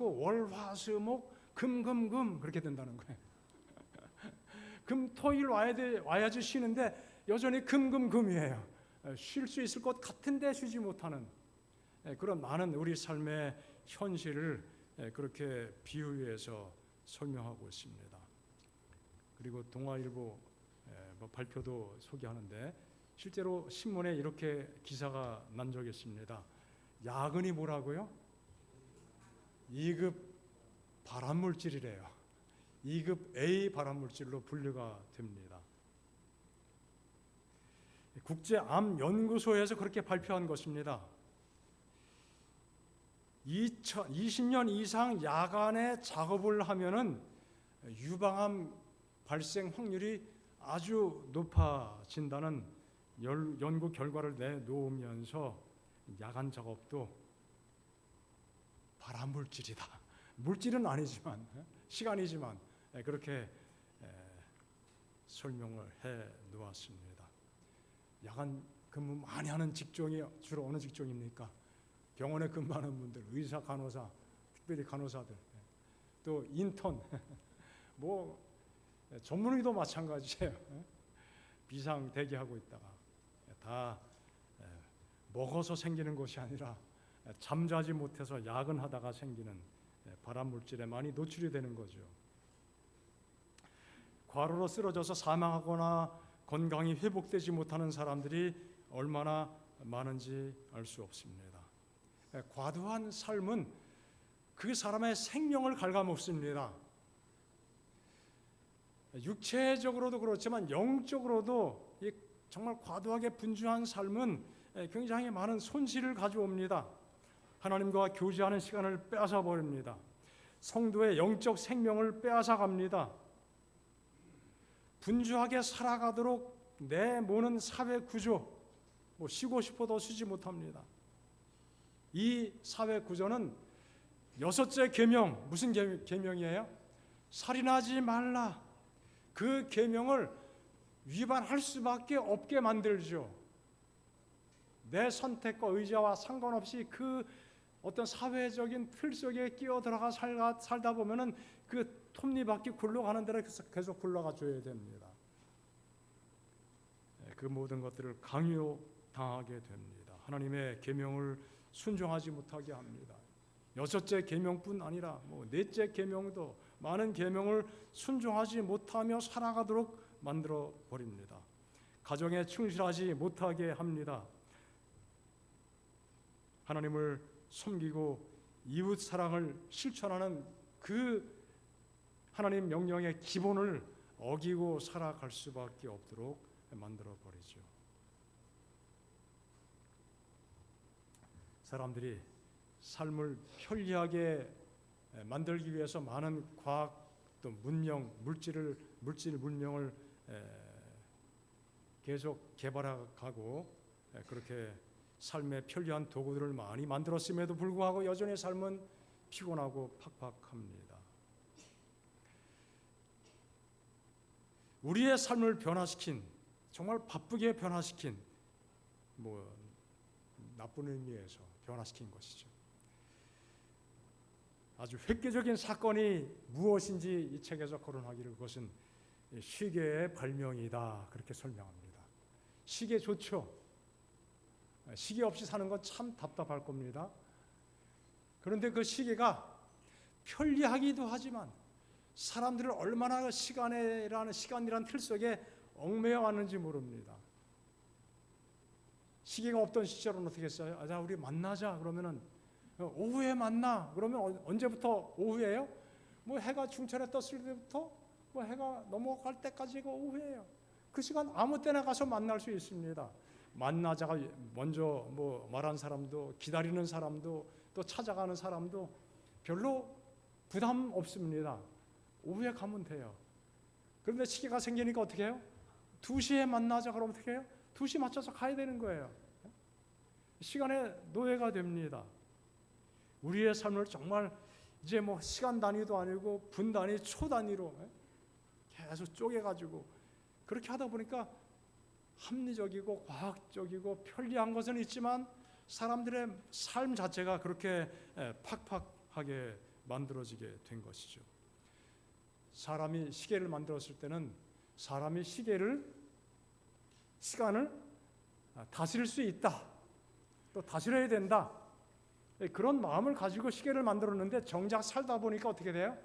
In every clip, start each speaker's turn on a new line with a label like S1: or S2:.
S1: 하고 월화수목 금금금 그렇게 된다는 거예요. 금토일 와야지 쉬는데 여전히 금금금이에요. 쉴 수 있을 것 같은데 쉬지 못하는 그런 많은 우리 삶의 현실을 그렇게 비유해서 설명하고 있습니다. 그리고 동아일보 발표도 소개하는데 실제로 신문에 이렇게 기사가 난 적이 있습니다. 야근이 뭐라고요? 2급 발암물질이래요. 2급 A 발암물질로 분류가 됩니다. 국제암연구소에서 그렇게 발표한 것입니다. 20년 이상 야간에 작업을 하면은 유방암 발생 확률이 아주 높아진다는 연구 결과를 내놓으면서 야간 작업도 발암물질이다. 물질은 아니지만 시간이지만 그렇게 설명을 해 놓았습니다. 야간 근무 많이 하는 직종이 주로 어느 직종입니까? 병원에 근무하는 분들, 의사, 간호사, 특별히 간호사들, 또 인턴, 뭐 전문의도 마찬가지예요. 비상 대기하고 있다가 다 먹어서 생기는 것이 아니라 잠자지 못해서 야근하다가 생기는 발암물질에 많이 노출이 되는 거죠. 과로로 쓰러져서 사망하거나 건강이 회복되지 못하는 사람들이 얼마나 많은지 알 수 없습니다. 과도한 삶은 그 사람의 생명을 갉아먹습니다. 육체적으로도 그렇지만 영적으로도 정말 과도하게 분주한 삶은 굉장히 많은 손실을 가져옵니다. 하나님과 교제하는 시간을 빼앗아 버립니다. 성도의 영적 생명을 빼앗아 갑니다. 분주하게 살아가도록 내모는 사회 구조, 쉬고 싶어도 쉬지 못합니다. 이 사회 구조는 6째 계명, 무슨 계명이에요? 살인하지 말라. 그 계명을 위반할 수밖에 없게 만들죠. 내 선택과 의지와 상관없이 그 어떤 사회적인 틀 속에 끼어들어가 살다 보면은 그 톱니바퀴 굴러가는 대로 계속 굴러가 줘야 됩니다. 그 모든 것들을 강요당하게 됩니다. 하나님의 계명을 순종하지 못하게 합니다. 6째 계명뿐 아니라 4째 계명도 많은 계명을 순종하지 못하며 살아가도록 만들어 버립니다. 가정에 충실하지 못하게 합니다. 하나님을 섬기고 이웃 사랑을 실천하는 그 하나님 명령의 기본을 어기고 살아갈 수밖에 없도록 만들어 버리죠. 사람들이 삶을 편리하게 만들기 위해서 많은 과학 또 물질 문명을 계속 개발하고 그렇게 삶의 편리한 도구들을 많이 만들었음에도 불구하고 여전히 삶은 피곤하고 팍팍합니다. 우리의 삶을 변화시킨, 정말 바쁘게 변화시킨, 나쁜 의미에서 변화시킨 것이죠. 아주 획기적인 사건이 무엇인지 이 책에서 거론하기를 그것은 시계의 발명이다 그렇게 설명합니다. 시계 좋죠. 시계 없이 사는 건 참 답답할 겁니다. 그런데 그 시계가 편리하기도 하지만 사람들을 얼마나 시간이라는 틀 속에 얽매여 왔는지 모릅니다. 시계가 없던 시절은 어떻게 했어요? 자, 우리 만나자 그러면은 오후에 만나 그러면 언제부터 오후예요? 해가 중천에 떴을 때부터 해가 넘어갈 때까지가 오후예요. 그 시간 아무 때나 가서 만날 수 있습니다. 만나자가 먼저 말한 사람도 기다리는 사람도 또 찾아가는 사람도 별로 부담 없습니다. 오후에 가면 돼요. 그런데 시계가 생기니까 어떻게 해요? 2시에 만나자 그러면 어떻게 해요? 2시 맞춰서 가야 되는 거예요. 시간의 노예가 됩니다. 우리의 삶을 정말 이제 시간 단위도 아니고 분 단위, 초 단위로 계속 쪼개가지고 그렇게 하다 보니까 합리적이고 과학적이고 편리한 것은 있지만 사람들의 삶 자체가 그렇게 팍팍하게 만들어지게 된 것이죠. 사람이 시계를 만들었을 때는 사람이 시간을 다스릴 수 있다, 또 다스려야 된다, 그런 마음을 가지고 시계를 만들었는데 정작 살다 보니까 어떻게 돼요?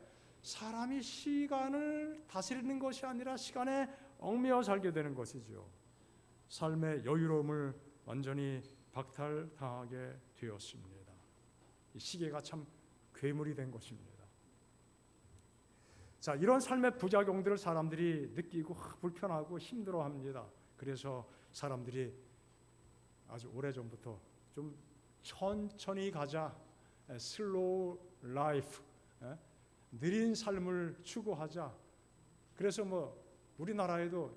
S1: 사람이 시간을 다스리는 것이 아니라 시간에 얽매여 살게 되는 것이죠. 삶의 여유로움을 완전히 박탈당하게 되었습니다. 이 시계가 참 괴물이 된 것입니다. 자, 이런 삶의 부작용들을 사람들이 느끼고 불편하고 힘들어합니다. 그래서 사람들이 아주 오래전부터 좀 천천히 가자, 슬로우 라이프, 느린 삶을 추구하자. 그래서 우리나라에도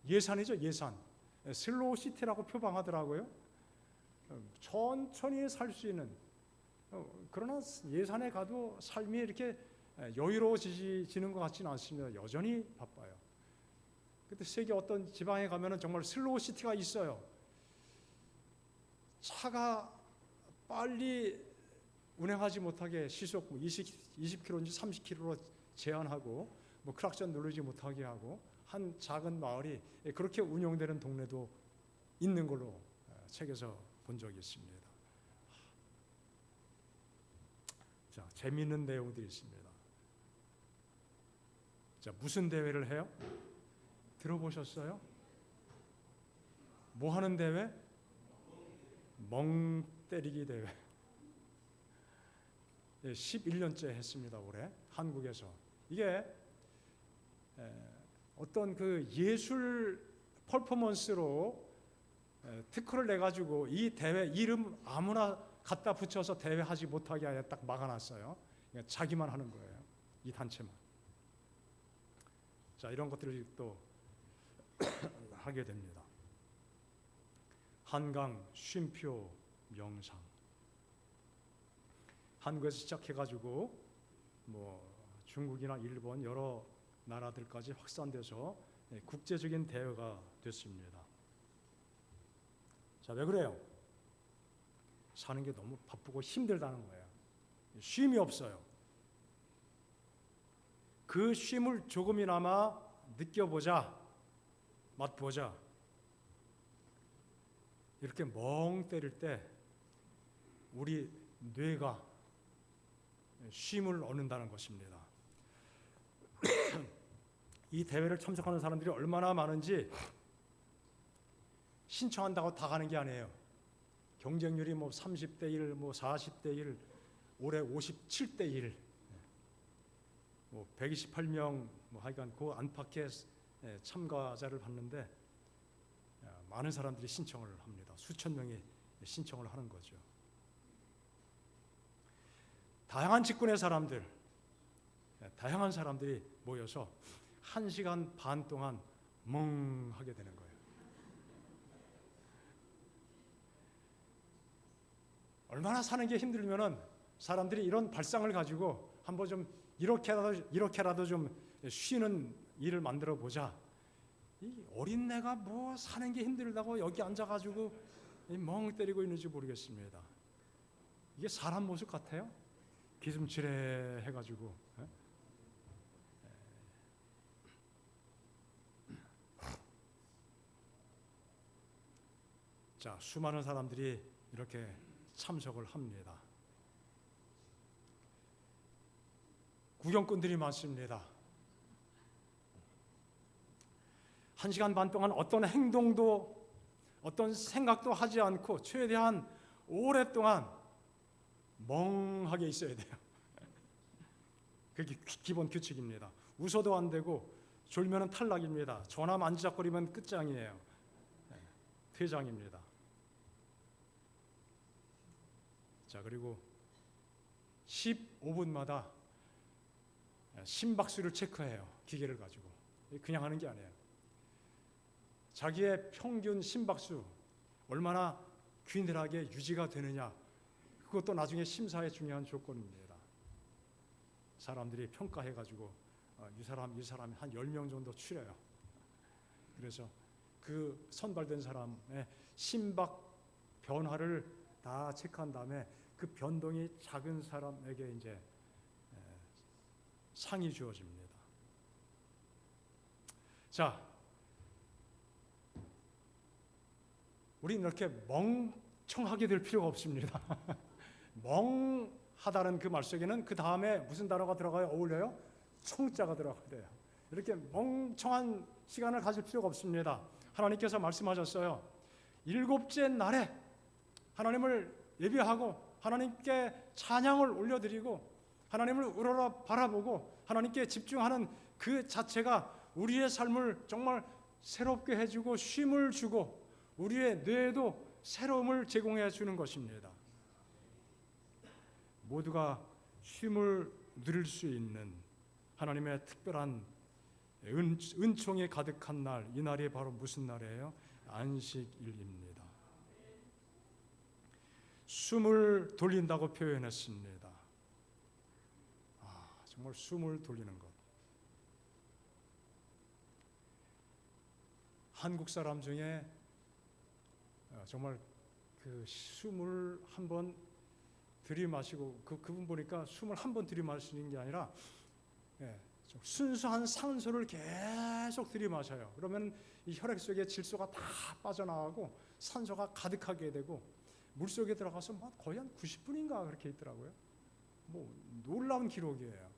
S1: 예산이죠, 예산. 슬로우 시티라고 표방하더라고요. 천천히 살 수 있는, 그러나 예산에 가도 삶이 이렇게 여유로워지는 것 같지는 않습니다. 여전히 바빠요. 근데 세계 어떤 지방에 가면은 정말 슬로우 시티가 있어요. 차가 빨리 운행하지 못하게 시속 20km인지 30km로 제한하고 크락션 누르지 못하게 하고 한 작은 마을이 그렇게 운영되는 동네도 있는 걸로 책에서 본 적이 있습니다. 자, 재미있는 내용들이 있습니다. 자, 무슨 대회를 해요? 들어보셨어요? 뭐 하는 대회? 멍 때리기 대회. 11년째 했습니다. 올해 한국에서. 이게 어떤 그 예술 퍼포먼스로 특허를 내가지고 이 대회 이름 아무나 갖다 붙여서 대회하지 못하게 아예 딱 막아놨어요. 자기만 하는 거예요. 이 단체만. 자, 이런 것들을 또 하게 됩니다. 한강 쉼표 명상. 한국에서 시작해가지고 중국이나 일본 여러 나라들까지 확산돼서 국제적인 대회가 됐습니다. 자, 왜 그래요? 사는 게 너무 바쁘고 힘들다는 거예요. 쉼이 없어요. 그 쉼을 조금이나마 느껴보자, 맛보자. 이렇게 멍 때릴 때 우리 뇌가 쉼을 얻는다는 것입니다. 이 대회를 참석하는 사람들이 얼마나 많은지 신청한다고 다 가는 게 아니에요. 경쟁률이 30대 1, 40대 1, 올해 57대 1, 128명 하여간 그 안팎의 참가자를 봤는데 많은 사람들이 신청을 합니다. 수천 명이 신청을 하는 거죠. 다양한 직군의 사람들, 다양한 사람들이 모여서 1시간 반 동안 멍하게 되는 거예요. 얼마나 사는 게 힘들면은 사람들이 이런 발상을 가지고 한번 좀 이렇게라도 좀 쉬는 일을 만들어 보자. 이 어린애가 사는 게 힘들다고 여기 앉아가지고 멍 때리고 있는지 모르겠습니다. 이게 사람 모습 같아요? 기슴치레 해가지고. 자, 수많은 사람들이 이렇게 참석을 합니다. 구경꾼들이 많습니다. 1시간 반 동안 어떤 행동도 어떤 생각도 하지 않고 최대한 오랫동안 멍하게 있어야 돼요. 그게 기본 규칙입니다. 웃어도 안 되고 졸면은 탈락입니다. 전화 만지작거리면 끝장이에요. 퇴장입니다. 자, 그리고 15분마다 심박수를 체크해요. 기계를 가지고. 그냥 하는 게 아니에요. 자기의 평균 심박수 얼마나 균일하게 유지가 되느냐, 그것도 나중에 심사의 중요한 조건입니다. 사람들이 평가해가지고 이 사람이 한 10명 정도 추려요. 그래서 그 선발된 사람의 심박 변화를 다 체크한 다음에 그 변동이 작은 사람에게 이제 상이 주어집니다. 자, 우리는 이렇게 멍청하게 될 필요가 없습니다. 멍하다는 그 말 속에는 그 다음에 무슨 단어가 들어가요? 어울려요? 청자가 들어가야 돼요. 이렇게 멍청한 시간을 가질 필요가 없습니다. 하나님께서 말씀하셨어요. 일곱째 날에 하나님을 예배하고 하나님께 찬양을 올려드리고 하나님을 우러러 바라보고 하나님께 집중하는 그 자체가 우리의 삶을 정말 새롭게 해주고 쉼을 주고 우리의 뇌에도 새로움을 제공해 주는 것입니다. 모두가 쉼을 누릴 수 있는 하나님의 특별한 은총이 가득한 날, 이 날이 바로 무슨 날이에요? 안식일입니다. 숨을 돌린다고 표현했습니다. 정말 숨을 돌리는 것. 한국 사람 중에 정말 그 숨을 한번 들이마시고 그분 보니까 숨을 한번 들이마시는 게 아니라 순수한 산소를 계속 들이마셔요. 그러면 이 혈액 속에 질소가 다 빠져나가고 산소가 가득하게 되고 물속에 들어가서 거의 한 90분인가 그렇게 있더라고요. 놀라운 기록이에요.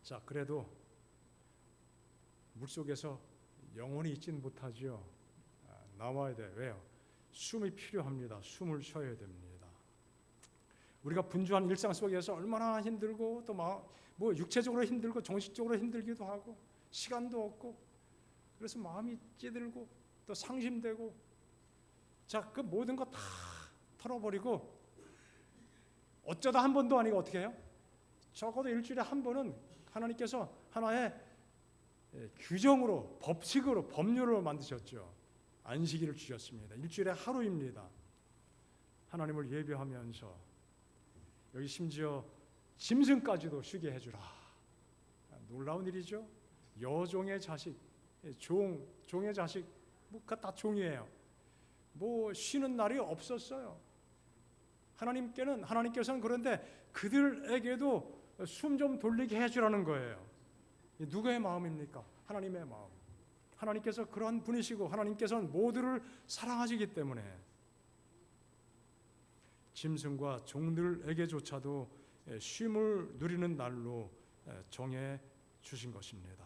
S1: 자, 그래도 물속에서 영원히 있지는 못하죠. 나와야 돼. 왜요? 숨이 필요합니다. 숨을 쉬어야 됩니다. 우리가 분주한 일상 속에서 얼마나 힘들고 또 육체적으로 힘들고 정신적으로 힘들기도 하고 시간도 없고 그래서 마음이 찌들고 또 상심되고 자, 그 모든 거 다 털어버리고 어쩌다 한 번도 아니고 어떻게 해요? 적어도 일주일에 한 번은 하나님께서 하나의 규정으로 법칙으로 법률로 만드셨죠. 안식일을 주셨습니다. 일주일에 하루입니다. 하나님을 예배하면서 여기 심지어 짐승까지도 쉬게 해주라. 놀라운 일이죠. 여종의 자식, 종의 자식, 다 종이에요. 쉬는 날이 없었어요. 하나님께서는 그런데 그들에게도 숨 좀 돌리게 해주라는 거예요. 누구의 마음입니까? 하나님의 마음. 하나님께서 그러한 분이시고 하나님께서는 모두를 사랑하시기 때문에 짐승과 종들에게조차도 쉼을 누리는 날로 정해 주신 것입니다.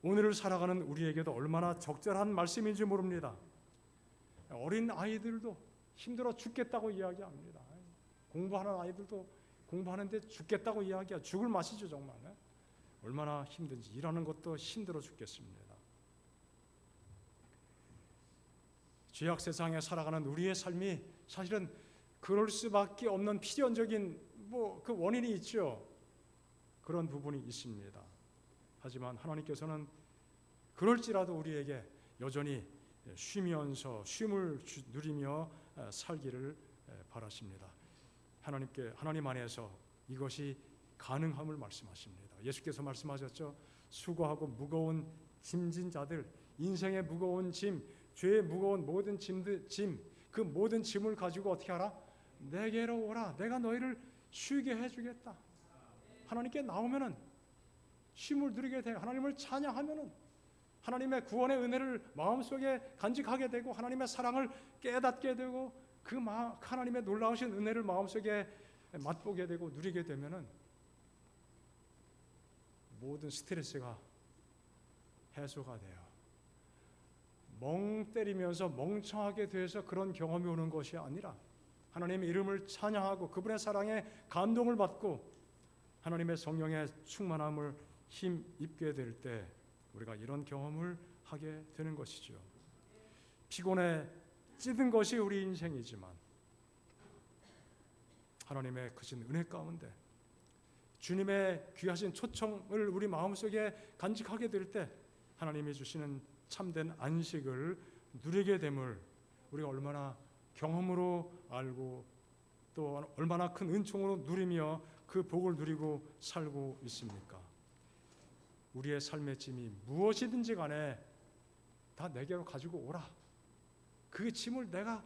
S1: 오늘을 살아가는 우리에게도 얼마나 적절한 말씀인지 모릅니다. 어린 아이들도 힘들어 죽겠다고 이야기합니다. 공부하는 아이들도 공부하는데 죽겠다고 이야기해요. 죽을 맛이죠 정말. 얼마나 힘든지 일하는 것도 힘들어 죽겠습니다. 죄악 세상에 살아가는 우리의 삶이 사실은 그럴 수밖에 없는 필연적인 그 원인이 있죠. 그런 부분이 있습니다. 하지만 하나님께서는 그럴지라도 우리에게 여전히 쉬면서 쉼을 누리며 살기를 바라십니다. 하나님 안에서 이것이 가능함을 말씀하십니다. 예수께서 말씀하셨죠. 수고하고 무거운 짐진 자들, 인생의 무거운 짐, 죄의 무거운 모든 짐, 그 모든 짐을 가지고 어떻게 하라? 내게로 오라. 내가 너희를 쉬게 해주겠다. 하나님께 나오면은 쉼을 누리게 돼요. 하나님을 찬양하면은 하나님의 구원의 은혜를 마음속에 간직하게 되고 하나님의 사랑을 깨닫게 되고 그 하나님의 놀라우신 은혜를 마음속에 맛보게 되고 누리게 되면은 모든 스트레스가 해소가 돼요. 멍 때리면서 멍청하게 돼서 그런 경험이 오는 것이 아니라 하나님의 이름을 찬양하고 그분의 사랑에 감동을 받고 하나님의 성령의 충만함을 힘입게 될 때 우리가 이런 경험을 하게 되는 것이죠. 피곤해 찌든 것이 우리 인생이지만 하나님의 크신 은혜 가운데 주님의 귀하신 초청을 우리 마음속에 간직하게 될 때 하나님이 주시는 참된 안식을 누리게 됨을 우리가 얼마나 경험으로 알고 또 얼마나 큰 은총으로 누리며 그 복을 누리고 살고 있습니까? 우리의 삶의 짐이 무엇이든지 간에 다 내게로 가지고 오라. 그 짐을 내가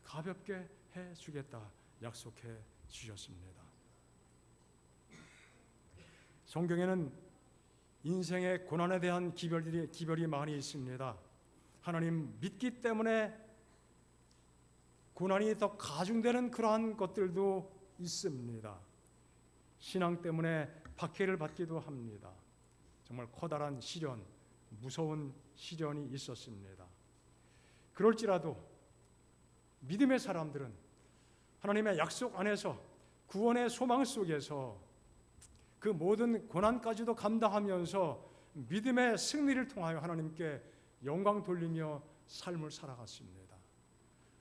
S1: 가볍게 해주겠다 약속해 주셨습니다. 성경에는 인생의 고난에 대한 기별이 많이 있습니다. 하나님 믿기 때문에 고난이 더 가중되는 그러한 것들도 있습니다. 신앙 때문에 박해를 받기도 합니다. 정말 커다란 시련, 무서운 시련이 있었습니다. 그럴지라도 믿음의 사람들은 하나님의 약속 안에서 구원의 소망 속에서 그 모든 고난까지도 감당하면서 믿음의 승리를 통하여 하나님께 영광 돌리며 삶을 살아갔습니다.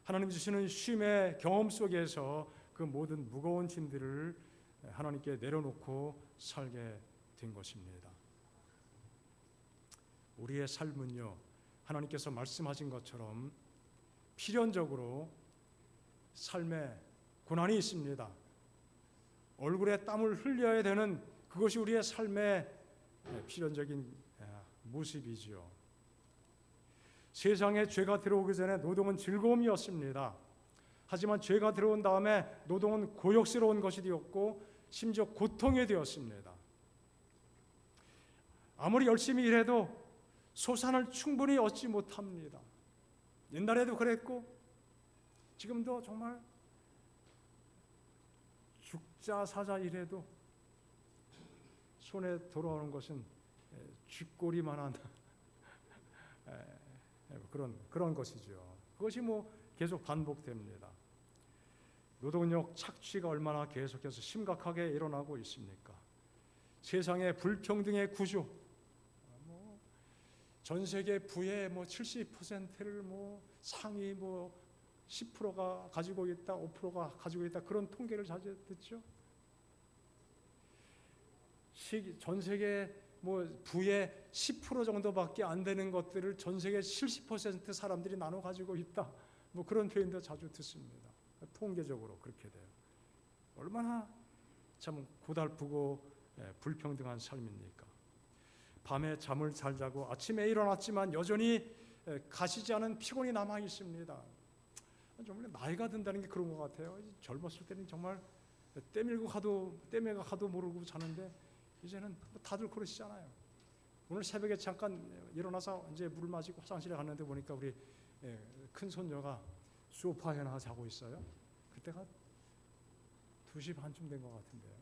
S1: 하나님 주시는 쉼의 경험 속에서 그 모든 무거운 짐들을 하나님께 내려놓고 살게 된 것입니다. 우리의 삶은요, 하나님께서 말씀하신 것처럼 필연적으로 삶에 고난이 있습니다. 얼굴에 땀을 흘려야 되는 그것이 우리의 삶의 필연적인 모습이지요. 세상에 죄가 들어오기 전에 노동은 즐거움이었습니다. 하지만 죄가 들어온 다음에 노동은 고역스러운 것이 되었고 심지어 고통이 되었습니다. 아무리 열심히 일해도 소산을 충분히 얻지 못합니다. 옛날에도 그랬고 지금도 정말 죽자 사자 일해도 손에 돌아오는 것은 쥐꼬리만한 그런 것이죠. 그것이 계속 반복됩니다. 노동력 착취가 얼마나 계속해서 심각하게 일어나고 있습니까? 세상의 불평등의 구조, 전 세계 부의 70%를 상위 10%가 가지고 있다, 5%가 가지고 있다, 그런 통계를 자주 듣죠. 전 세계 부의 10% 정도밖에 안 되는 것들을 전 세계 70% 사람들이 나눠 가지고 있다. 그런 표현도 자주 듣습니다. 통계적으로 그렇게 돼요. 얼마나 참 고달프고 불평등한 삶입니까? 밤에 잠을 잘 자고 아침에 일어났지만 여전히 가시지 않은 피곤이 남아 있습니다. 정말 나이가 든다는 게 그런 것 같아요. 젊었을 때는 정말 떼밀고 가도 모르고 자는데 이제는 다들 그러시잖아요. 오늘 새벽에 잠깐 일어나서 이제 물을 마시고 화장실에 갔는데 보니까 우리 큰 손녀가 소파에 나가 자고 있어요. 그때가 2시 반쯤 된 것 같은데요.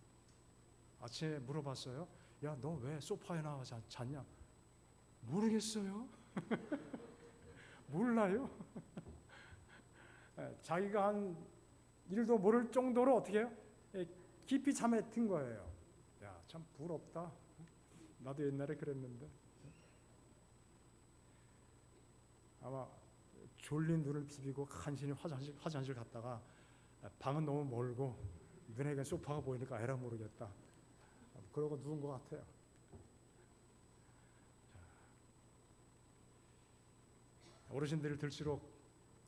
S1: 아침에 물어봤어요. 야, 너 왜 소파에 나가 잤냐? 모르겠어요. 몰라요. 자기가 한 일도 모를 정도로 어떻게 해요? 깊이 잠에 든 거예요. 야, 참 부럽다. 나도 옛날에 그랬는데. 아마 졸린 눈을 비비고 간신히 화장실 갔다가 방은 너무 멀고 눈에 소파가 보이니까 에라 모르겠다. 그러고 누운 것 같아요. 어르신들이 들수록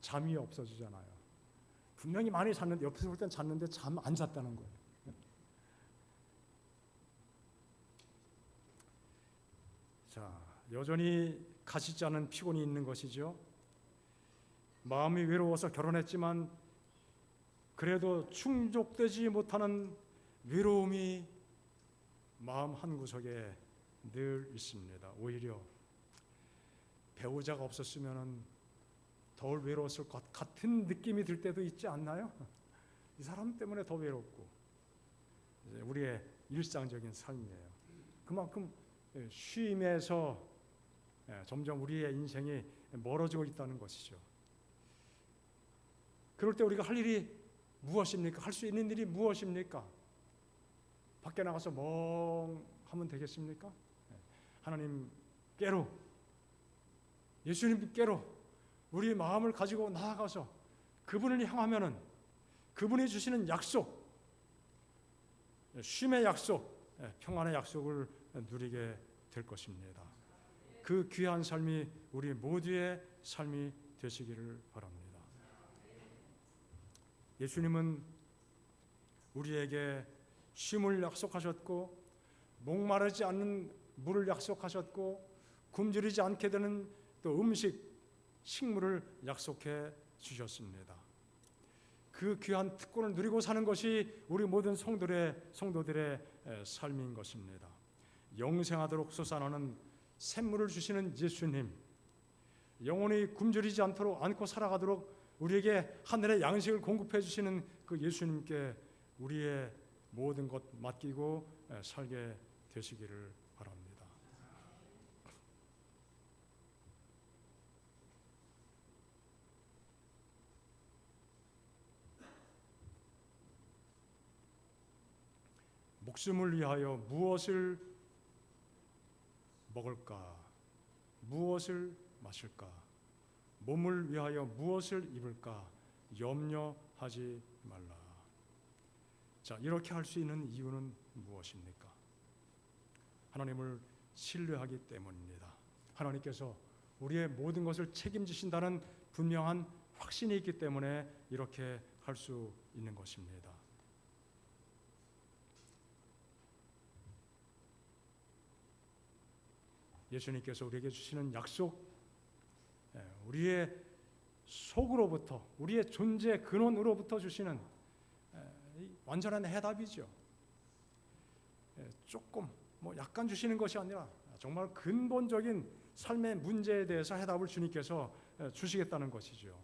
S1: 잠이 없어지잖아요. 분명히 많이 잤는데 옆에서 볼 땐 잤는데 잠 안 잤다는 거예요. 자, 여전히 가시지 않은 피곤이 있는 것이죠. 마음이 외로워서 결혼했지만 그래도 충족되지 못하는 외로움이 마음 한구석에 늘 있습니다. 오히려 배우자가 없었으면 더 외로웠을 것 같은 느낌이 들 때도 있지 않나요? 이 사람 때문에 더 외롭고 우리의 일상적인 삶이에요. 그만큼 쉼에서 점점 우리의 인생이 멀어지고 있다는 것이죠. 그럴 때 우리가 할 일이 무엇입니까? 할 수 있는 일이 무엇입니까? 밖에 나가서 멍하면 되겠습니까? 하나님께로, 예수님께로 우리 마음을 가지고 나아가서 그분을 향하면은 그분이 주시는 약속, 쉼의 약속, 평안의 약속을 누리게 될 것입니다. 그 귀한 삶이 우리 모두의 삶이 되시기를 바랍니다. 예수님은 우리에게 쉼을 약속하셨고 목마르지 않는 물을 약속하셨고 굶주리지 않게 되는 또 식물을 약속해 주셨습니다. 그 귀한 특권을 누리고 사는 것이 우리 모든 성도들의 삶인 것입니다. 영생하도록 솟아나는 샘물을 주시는 예수님, 영원히 굶주리지 않고 살아가도록 우리에게 하늘의 양식을 공급해 주시는 그 예수님께 우리의 모든 것 맡기고 살게 되시기를 바랍니다. 목숨을 위하여 무엇을 먹을까? 무엇을 마실까? 몸을 위하여 무엇을 입을까? 염려하지 말라. 자, 이렇게 할 수 있는 이유는 무엇입니까? 하나님을 신뢰하기 때문입니다. 하나님께서 우리의 모든 것을 책임지신다는 분명한 확신이 있기 때문에 이렇게 할 수 있는 것입니다. 예수님께서 우리에게 주시는 약속, 우리의 속으로부터, 우리의 존재 근원으로부터 주시는 완전한 해답이죠. 조금 약간 주시는 것이 아니라 정말 근본적인 삶의 문제에 대해서 해답을 주님께서 주시겠다는 것이죠.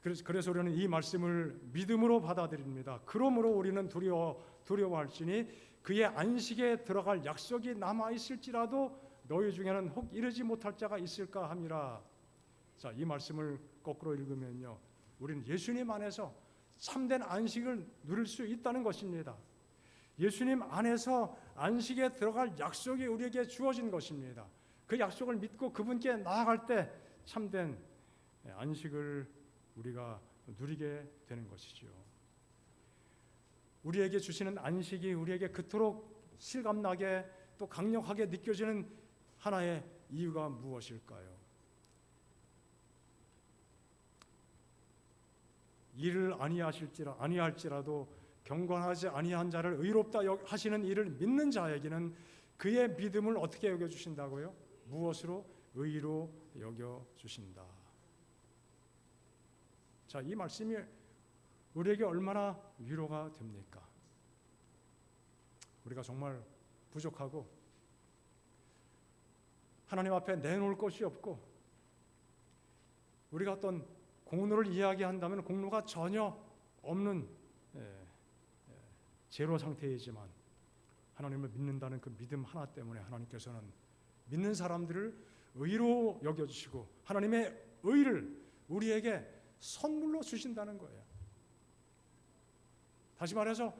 S1: 그래서 우리는 이 말씀을 믿음으로 받아들입니다. 그러므로 우리는 두려워할지니 그의 안식에 들어갈 약속이 남아 있을지라도 너희 중에는 혹 이르지 못할 자가 있을까 함이라. 자, 이 말씀을 거꾸로 읽으면요, 우리는 예수님 안에서 참된 안식을 누릴 수 있다는 것입니다. 예수님 안에서 안식에 들어갈 약속이 우리에게 주어진 것입니다. 그 약속을 믿고 그분께 나아갈 때 참된 안식을 우리가 누리게 되는 것이죠. 우리에게 주시는 안식이 우리에게 그토록 실감나게 또 강력하게 느껴지는 하나의 이유가 무엇일까요? 일을 아니할지라도 경건하지 아니한 자를 의롭다 하시는 이를 믿는 자에게는 그의 믿음을 어떻게 여겨주신다고요? 무엇으로? 의로 여겨주신다. 자, 이 말씀이 우리에게 얼마나 위로가 됩니까? 우리가 정말 부족하고 하나님 앞에 내놓을 것이 없고 우리가 어떤 공로를 이야기한다면 공로가 전혀 없는 제로 상태이지만 하나님을 믿는다는 그 믿음 하나 때문에 하나님께서는 믿는 사람들을 의로 여겨주시고 하나님의 의를 우리에게 선물로 주신다는 거예요. 다시 말해서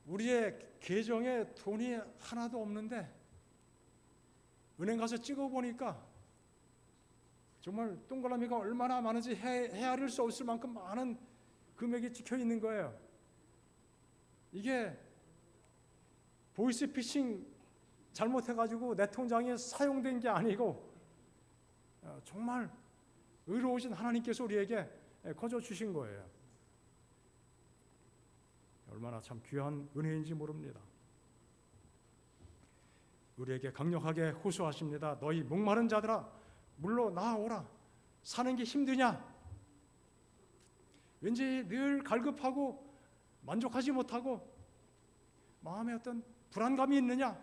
S1: 우리의 계정에 돈이 하나도 없는데 은행 가서 찍어보니까 정말 동그라미가 얼마나 많은지 헤아릴 수 없을 만큼 많은 금액이 찍혀 있는 거예요. 이게 보이스피싱 잘못해가지고 내 통장에 사용된 게 아니고 정말 의로우신 하나님께서 우리에게 거저 주신 거예요. 얼마나 참 귀한 은혜인지 모릅니다. 우리에게 강력하게 호소하십니다. 너희 목마른 자들아 물로 나아오라. 사는 게 힘드냐? 왠지 늘 갈급하고 만족하지 못하고 마음에 어떤 불안감이 있느냐?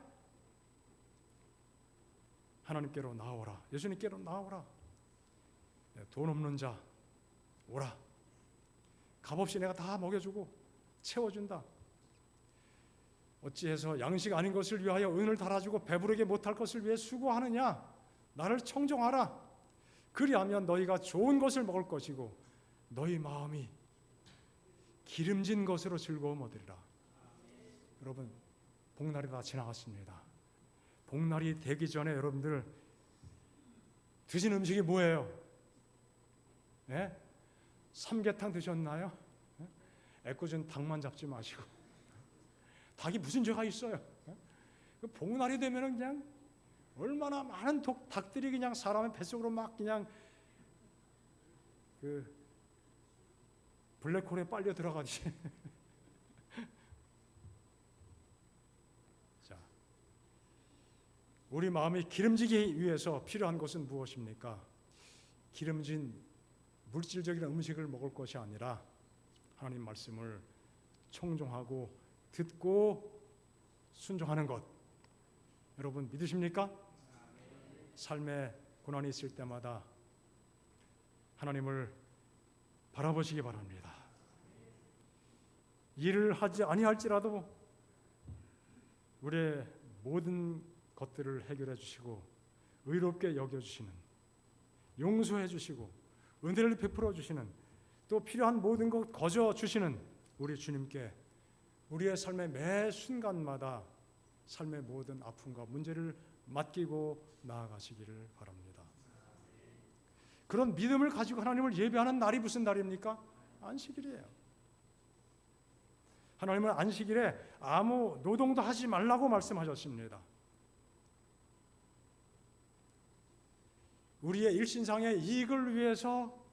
S1: 하나님께로 나아오라. 예수님께로 나아오라. 돈 없는 자 오라. 값없이 내가 다 먹여주고 채워준다. 어찌해서 양식 아닌 것을 위하여 은을 달아주고 배부르게 못할 것을 위해 수고하느냐? 나를 청종하라. 그리하면 너희가 좋은 것을 먹을 것이고 너희 마음이 기름진 것으로 즐거움 얻으리라. 여러분, 복날이 다 지나갔습니다. 복날이 되기 전에 여러분들 드신 음식이 뭐예요? 네? 삼계탕 드셨나요? 애꿎은 닭만 잡지 마시고. 닭이 무슨 죄가 있어요? 복날이 되면 그냥 얼마나 많은 닭들이 그냥 사람의 뱃속으로 막 그냥 그 블랙홀에 빨려 들어가듯이. 자, 우리 마음이 기름지기 위해서 필요한 것은 무엇입니까? 기름진 물질적인 음식을 먹을 것이 아니라 하나님 말씀을 청종하고 듣고 순종하는 것, 여러분 믿으십니까? 삶의 고난이 있을 때마다 하나님을 바라보시기 바랍니다. 일을 하지 아니할지라도 우리의 모든 것들을 해결해 주시고 의롭게 여겨주시는, 용서해 주시고 은혜를 베풀어 주시는, 또 필요한 모든 것 거저 주시는 우리 주님께 우리의 삶의 매 순간마다 삶의 모든 아픔과 문제를 맡기고 나아가시기를 바랍니다. 그런 믿음을 가지고 하나님을 예배하는 날이 무슨 날입니까? 안식일이에요. 하나님은 안식일에 아무 노동도 하지 말라고 말씀하셨습니다. 우리의 일신상의 이익을 위해서,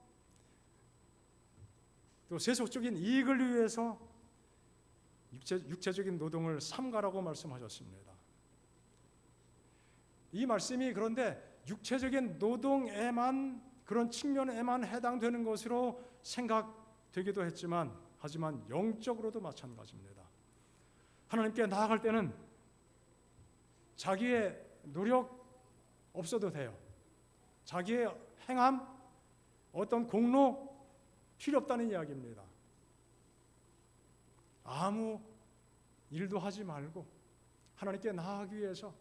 S1: 또 세속적인 이익을 위해서 육체적인 노동을 삼가라고 말씀하셨습니다. 이 말씀이 그런데 육체적인 노동에만, 그런 측면에만 해당되는 것으로 생각되기도 했지만, 하지만 영적으로도 마찬가지입니다. 하나님께 나아갈 때는 자기의 노력 없어도 돼요. 자기의 행함, 어떤 공로 필요 없다는 이야기입니다. 아무 일도 하지 말고 하나님께 나아가기 위해서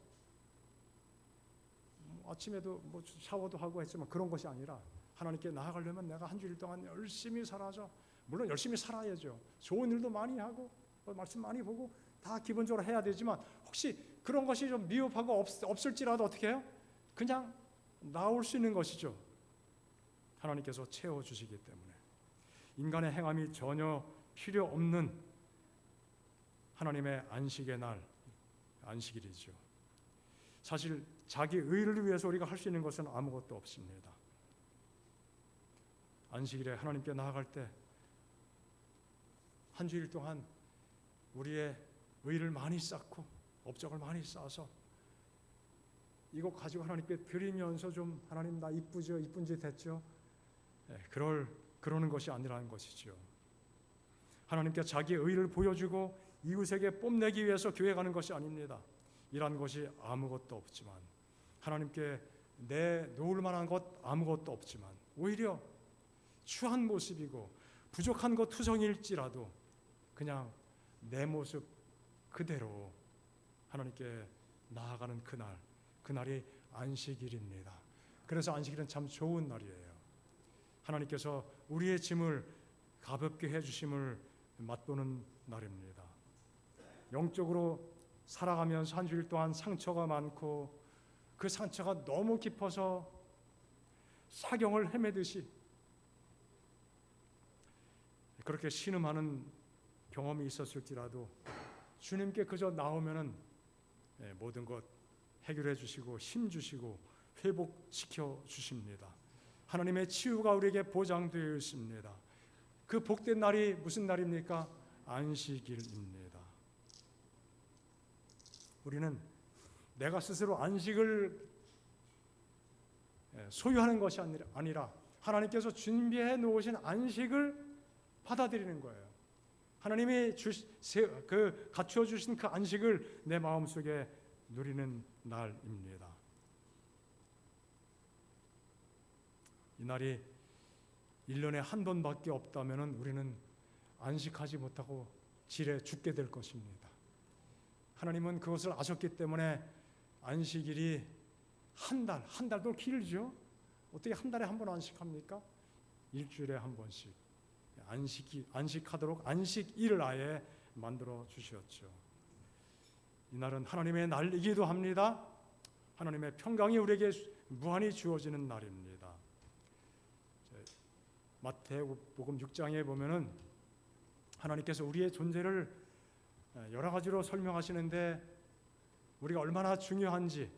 S1: 아침에도 뭐 샤워도 하고 했지만 그런 것이 아니라, 하나님께 나아가려면 내가 한 주일 동안 열심히 살아서, 물론 열심히 살아야죠. 좋은 일도 많이 하고 말씀 많이 보고 다 기본적으로 해야 되지만, 혹시 그런 것이 좀 미흡하고 없을지라도 어떻게 해요? 그냥 나올 수 있는 것이죠. 하나님께서 채워주시기 때문에. 인간의 행함이 전혀 필요 없는 하나님의 안식의 날, 안식일이죠. 사실 자기 의를 위해서 우리가 할 수 있는 것은 아무것도 없습니다. 안식일에 하나님께 나아갈 때 한 주일 동안 우리의 의를 많이 쌓고 업적을 많이 쌓아서 이거 가지고 하나님께 드리면서 좀, 하나님 나 이쁘죠, 이쁜 짓 했죠, 그러는 것이 아니라는 것이죠. 하나님께 자기의 의를 보여주고 이웃에게 뽐내기 위해서 교회 가는 것이 아닙니다. 이란 것이 아무것도 없지만, 하나님께 내놓을 만한 것 아무것도 없지만, 오히려 추한 모습이고 부족한 것 투성일지라도 그냥 내 모습 그대로 하나님께 나아가는 그날이 안식일입니다. 그래서 안식일은 참 좋은 날이에요. 하나님께서 우리의 짐을 가볍게 해주심을 맛보는 날입니다. 영적으로 살아가면서 한 주일 동안 상처가 많고 그 상처가 너무 깊어서 사경을 헤매듯이 그렇게 신음하는 경험이 있었을지라도 주님께 그저 나오면은 모든 것 해결해 주시고 힘 주시고 회복시켜 주십니다. 하나님의 치유가 우리에게 보장되어 있습니다. 그 복된 날이 무슨 날입니까? 안식일입니다. 우리는 내가 스스로 안식을 소유하는 것이 아니라 하나님께서 준비해 놓으신 안식을 받아들이는 거예요. 하나님이 갖추어 주신 그 안식을 내 마음속에 누리는 날입니다. 이 날이 1년에 한 번밖에 없다면 우리는 안식하지 못하고 질에 죽게 될 것입니다. 하나님은 그것을 아셨기 때문에 안식일이 한 달도 길죠. 어떻게 한 달에 한 번 안식합니까? 일주일에 한 번씩 안식하도록 안식일을 아예 만들어 주셨죠. 이날은 하나님의 날이기도 합니다. 하나님의 평강이 우리에게 무한히 주어지는 날입니다. 마태복음 6장에 보면은 하나님께서 우리의 존재를 여러 가지로 설명하시는데, 우리가 얼마나 중요한지,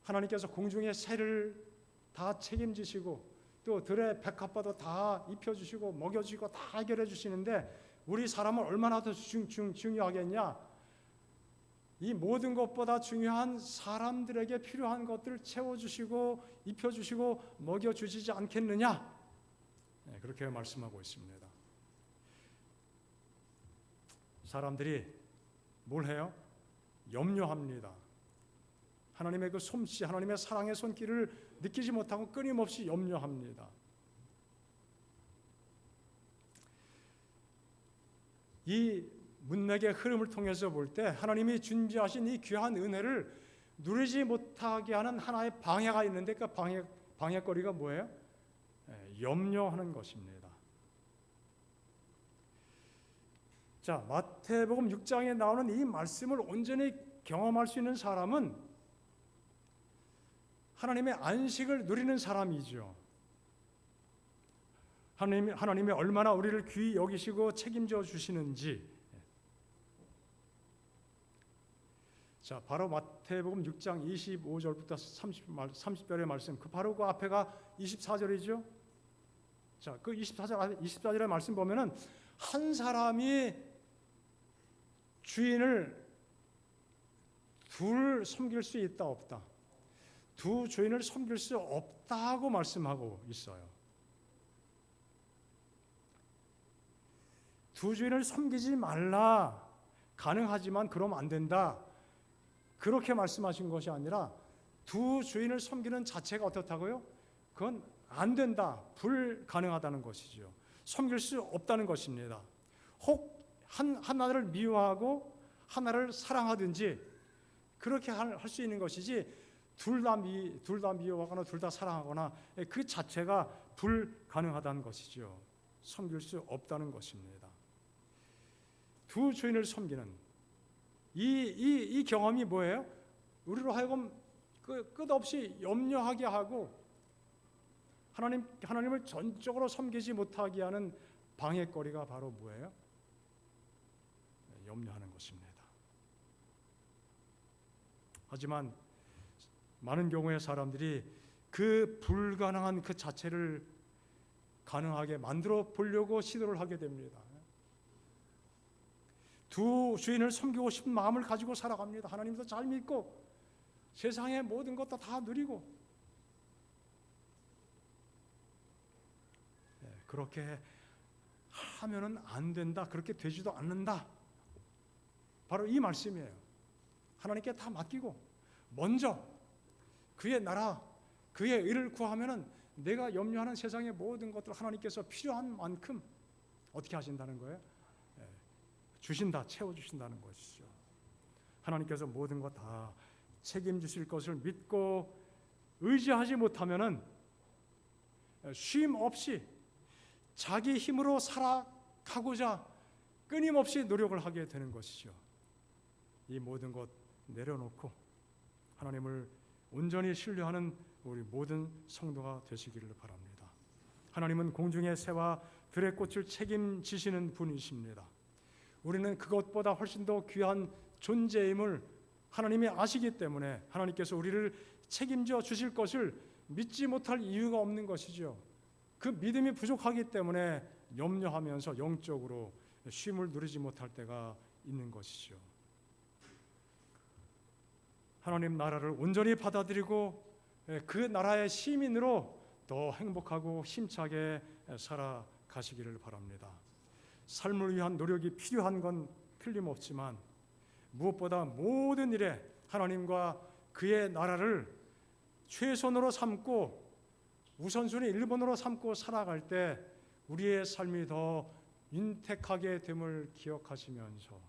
S1: 하나님께서 공중의 새를 다 책임지시고 또 들의 백합화도 다 입혀주시고 먹여주시고 다 해결해 주시는데, 우리 사람은 얼마나 더 중요하겠냐? 이 모든 것보다 중요한 사람들에게 필요한 것들을 채워주시고 입혀주시고 먹여주시지 않겠느냐? 그렇게 말씀하고 있습니다. 사람들이 뭘 해요? 염려합니다. 하나님의 그 솜씨, 하나님의 사랑의 손길을 느끼지 못하고 끊임없이 염려합니다. 이 문맥의 흐름을 통해서 볼 때 하나님이 준비하신 이 귀한 은혜를 누리지 못하게 하는 하나의 방해가 있는데 그 방해거리가 뭐예요? 염려하는 것입니다. 자, 마태복음 6장에 나오는 이 말씀을 온전히 경험할 수 있는 사람은 하나님의 안식을 누리는 사람이죠. 하나님이 얼마나 우리를 귀히 여기시고 책임져 주시는지. 자, 바로 마태복음 6장 25절부터 30절의 말씀, 바로 그 앞에가 24절이죠. 자, 그 24절의 말씀 보면은 한 사람이 주인을 둘 섬길 수 있다 없다. 두 주인을 섬길 수 없다고 말씀하고 있어요. 두 주인을 섬기지 말라. 가능하지만 그러면 안 된다. 그렇게 말씀하신 것이 아니라 두 주인을 섬기는 자체가 어떻다고요? 그건 안 된다. 불가능하다는 것이죠. 섬길 수 없다는 것입니다. 혹 하나를 미워하고 하나를 사랑하든지 그렇게 할 수 있는 것이지 둘 다 미워하거나 둘 다 사랑하거나 그 자체가 불가능하다는 것이죠. 섬길 수 없다는 것입니다. 두 주인을 섬기는 이 경험이 뭐예요? 우리로 하여금 끝없이 염려하게 하고 하나님을 전적으로 섬기지 못하게 하는 방해거리가 바로 뭐예요? 염려하는 것입니다. 하지만 많은 경우에 사람들이 그 불가능한 그 자체를 가능하게 만들어 보려고 시도를 하게 됩니다. 두 주인을 섬기고 싶은 마음을 가지고 살아갑니다. 하나님도 잘 믿고 세상의 모든 것도 다 누리고 그렇게 하면은 안 된다. 그렇게 되지도 않는다. 바로 이 말씀이에요. 하나님께 다 맡기고 먼저 그의 나라, 그의 의를 구하면은 내가 염려하는 세상의 모든 것들 하나님께서 필요한 만큼 어떻게 하신다는 거예요? 주신다, 채워주신다는 것이죠. 하나님께서 모든 것 다 책임지실 것을 믿고 의지하지 못하면은 쉼 없이 자기 힘으로 살아가고자 끊임없이 노력을 하게 되는 것이죠. 이 모든 것 내려놓고 하나님을 온전히 신뢰하는 우리 모든 성도가 되시기를 바랍니다. 하나님은 공중의 새와 들의 꽃을 책임지시는 분이십니다. 우리는 그것보다 훨씬 더 귀한 존재임을 하나님이 아시기 때문에 하나님께서 우리를 책임져 주실 것을 믿지 못할 이유가 없는 것이죠. 그 믿음이 부족하기 때문에 염려하면서 영적으로 쉼을 누리지 못할 때가 있는 것이죠. 하나님 나라를 온전히 받아들이고 그 나라의 시민으로 더 행복하고 힘차게 살아가시기를 바랍니다. 삶을 위한 노력이 필요한 건 틀림없지만 무엇보다 모든 일에 하나님과 그의 나라를 최선으로 삼고 우선순위 1번으로 삼고 살아갈 때 우리의 삶이 더 윤택하게 됨을 기억하시면서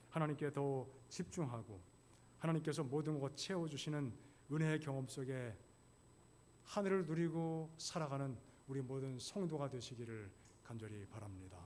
S1: 하나님께 더 집중하고 하나님께서 모든 것 채워주시는 은혜의 경험 속에 하늘을 누리고 살아가는 우리 모든 성도가 되시기를 간절히 바랍니다.